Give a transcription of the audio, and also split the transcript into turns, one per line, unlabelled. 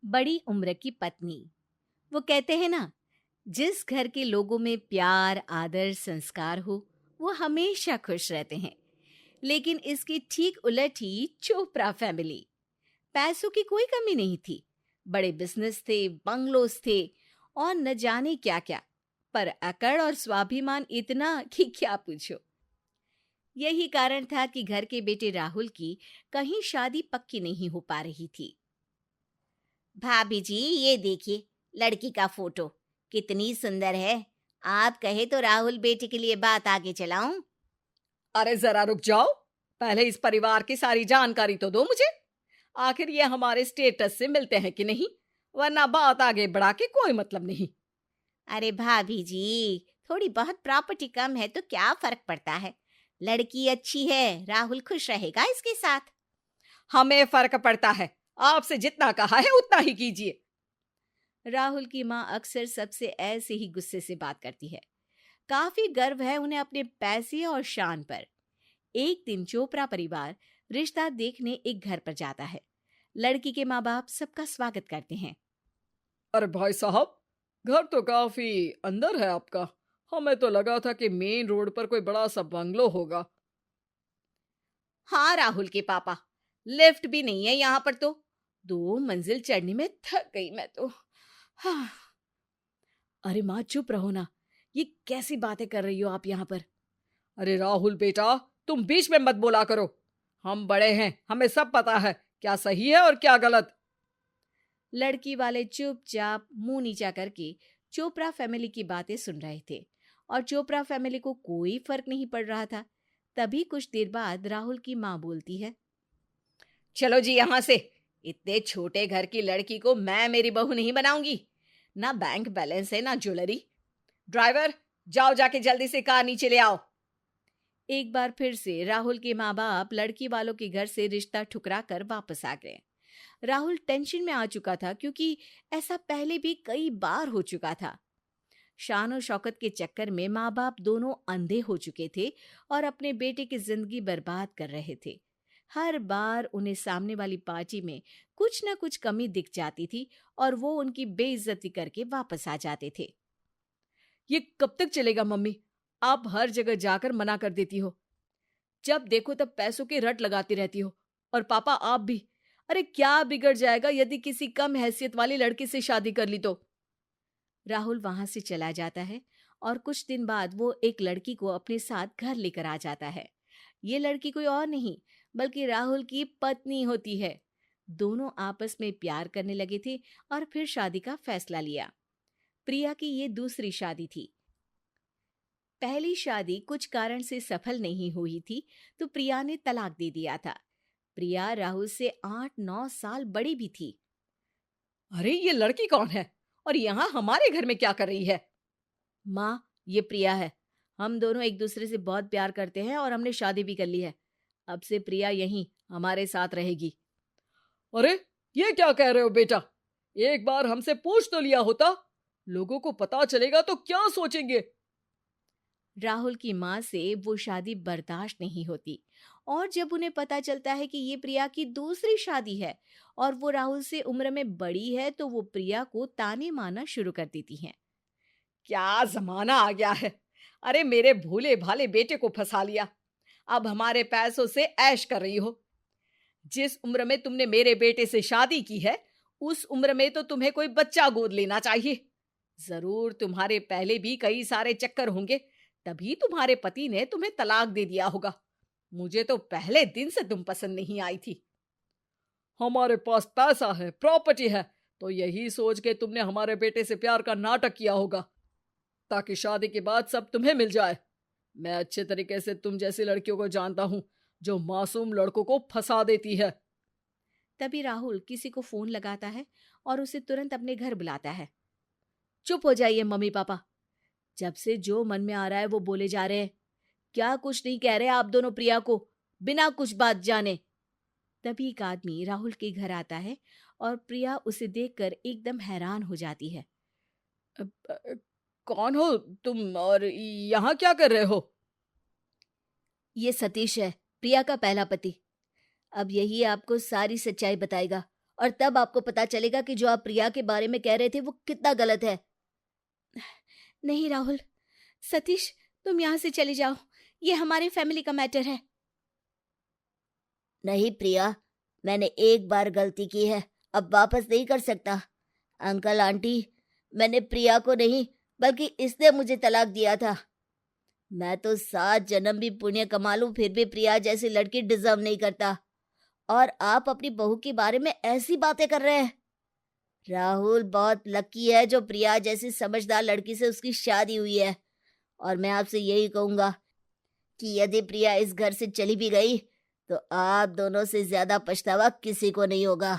बड़ी उम्र की पत्नी। वो कहते हैं ना, जिस घर के लोगों में प्यार, आदर, संस्कार हो, वो हमेशा खुश रहते हैं। लेकिन इसकी ठीक उलट ही चोपड़ा फैमिली। पैसों की कोई कमी नहीं थी। बड़े बिजनेस थे, बंगलोज थे और न जाने क्या क्या। पर अकड़ और स्वाभिमान इतना कि क्या पूछो। यही कारण था कि घर के बेटे राहुल की कहीं शादी पक्की नहीं हो पा रही थी। भाभी जी, ये देखिए, लड़की का फोटो कितनी सुंदर है। आप कहे तो राहुल बेटे के लिए बात आगे चलाऊं।
अरे जरा रुक जाओ। पहले इस परिवार की सारी जानकारी तो दो मुझे। आखिर ये हमारे स्टेटस से मिलते हैं कि नहीं, वरना बात आगे बढ़ा के कोई मतलब नहीं।
अरे भाभी जी, थोड़ी बहुत प्रॉपर्टी कम है तो क्या फर्क पड़ता है। लड़की अच्छी है, राहुल खुश रहेगा इसके साथ।
हमें फर्क पड़ता है। आपसे जितना कहा है उतना ही कीजिए।
राहुल की माँ अक्सर सबसे ऐसे ही गुस्से से बात करती है। काफी गर्व है उन्हें अपने पैसे और शान पर। एक दिन चोपड़ा परिवार रिश्ता देखने एक घर पर जाता है। लड़की के माँ बाप सबका स्वागत करते हैं।
अरे भाई साहब, घर तो काफी अंदर है आपका। हमें तो लगा था कि मेन रोड पर कोई बड़ा सा बंगलो होगा।
हाँ राहुल के पापा, लिफ्ट भी नहीं है यहाँ पर तो। 2 मंजिल चढ़ने में थक गई मैं तो। हाँ।
अरे माँ चुप रहो ना। ये कैसी बातें कर रही हो आप यहाँ पर? अरे राहुल बेटा, तुम बीच में मत बोला करो। हम बड़े हैं, हमें सब पता है क्या सही है और क्या गलत।
लड़की वाले चुपचाप मुंह नीचा करके चोपड़ा फैमिली की बातें सुन रहे थे और चोपड़ा फैमिली को कोई फर्क नहीं पड़ रहा था। तभी कुछ देर बाद राहुल की माँ बोलती है।
चलो जी यहाँ से। इतने छोटे घर की लड़की को मैं मेरी बहू नहीं बनाऊंगी। ना बैंक बैलेंस है ना ज्वेलरी। ड्राइवर, जाओ जाके जल्दी से कार नीचे ले आओ।
एक बार फिर से राहुल के माँ बाप लड़की वालों के घर से रिश्ता ठुकरा कर वापस आ गए। राहुल टेंशन में आ चुका था क्योंकि ऐसा पहले भी कई बार हो चुका था। शान और शौकत के चक्कर में माँ बाप दोनों अंधे हो चुके थे और अपने बेटे की जिंदगी बर्बाद कर रहे थे। हर बार उन्हें सामने वाली पार्टी में कुछ न कुछ कमी दिख जाती थी और वो उनकी बेइज्जती करके वापस आ जाते थे।
ये कब तक चलेगा मम्मी? आप हर जगह जाकर मना कर देती हो। जब देखो तब पैसों की रट लगाती रहती हो। और पापा आप भी। अरे क्या बिगड़ जाएगा यदि किसी कम हैसियत वाली लड़की से शादी कर ली तो?
राहुल वहां से चला जाता है और कुछ दिन बाद वो एक लड़की को अपने साथ घर लेकर आ जाता है। ये लड़की कोई और नहीं बल्कि राहुल की पत्नी होती है। दोनों आपस में प्यार करने लगे थे और फिर शादी का फैसला लिया। प्रिया की ये दूसरी शादी थी। पहली शादी कुछ कारण से सफल नहीं हुई थी तो प्रिया ने तलाक दे दिया था। प्रिया राहुल से 8-9 साल बड़ी भी थी।
अरे ये लड़की कौन है और यहाँ हमारे घर में क्या कर रही है?
माँ, ये प्रिया है। हम दोनों एक दूसरे से बहुत प्यार करते हैं और हमने शादी भी कर ली है। अब से प्रिया यहीं हमारे साथ रहेगी।
अरे ये क्या कह रहे हो बेटा? एक बार हमसे पूछ तो लिया होता। लोगों को पता चलेगा तो क्या सोचेंगे?
राहुल की माँ से वो शादी बर्दाश्त नहीं होती और जब उन्हें पता चलता है कि ये प्रिया की दूसरी शादी है और वो राहुल से उम्र में बड़ी है तो वो प्रिया को ताने मारना शुरू कर देती हैं।
क्या जमाना आ गया है। अरे मेरे भोले भाले बेटे को फंसा लिया। अब हमारे पैसों से ऐश कर रही हो। जिस उम्र में तुमने मेरे बेटे से शादी की है, उस उम्र में तो तुम्हें कोई बच्चा गोद लेना चाहिए। जरूर तुम्हारे पहले भी कई सारे चक्कर होंगे, तभी तुम्हारे पति ने तुम्हें तलाक दे दिया होगा। मुझे तो पहले दिन से तुम पसंद नहीं आई थी। हमारे पास पैसा है, प्रॉपर्टी है, तो यही सोच के तुमने हमारे बेटे से प्यार का नाटक किया होगा, ताकि शादी के बाद सब तुम्हें मिल जाए। मैं अच्छे तरीके से तुम जैसी लड़कियों को जानता हूं, जो मासूम लड़कों को फंसा देती है।
तभी राहुल किसी को फोन लगाता है और उसे तुरंत अपने घर बुलाता है। चुप हो जाइए मम्मी पापा। जब से जो मन में आ रहा है वो बोले जा रहे हैं। क्या कुछ नहीं कह रहे आप दोनों प्रिया को, बिना कुछ बात जाने। तभी एक आदमी राहुल के घर आता है और प्रिया उसे देखकर एकदम हैरान हो जाती है।
अ, अ, कौन हो तुम और यहाँ क्या कर रहे हो?
ये सतीश है, प्रिया का पहला पति। अब यही आपको सारी सच्चाई बताएगा और तब आपको पता चलेगा कि जो आप प्रिया के बारे में कह रहे थे वो कितना गलत है। नहीं राहुल, सतीश, तुम यहाँ से चले जाओ, ये हमारे फैमिली का मैटर है। नहीं प्रिया, मैंने एक बार गलती की है, अब वापस नहीं कर सकता। अंकल आंटी, मैंने प्रिया को नहीं बल्कि इसने मुझे तलाक दिया था। मैं तो 7 जन्म भी पुण्य कमा लूं फिर भी प्रिया जैसी लड़की डिजर्व नहीं करता, और आप अपनी बहू के बारे में ऐसी बातें कर रहे हैं। राहुल बहुत लकी है जो प्रिया जैसी समझदार लड़की से उसकी शादी हुई है, और मैं आपसे यही कहूंगा कि यदि प्रिया इस घर से चली भी गई तो आप दोनों से ज्यादा पछतावा किसी को नहीं होगा।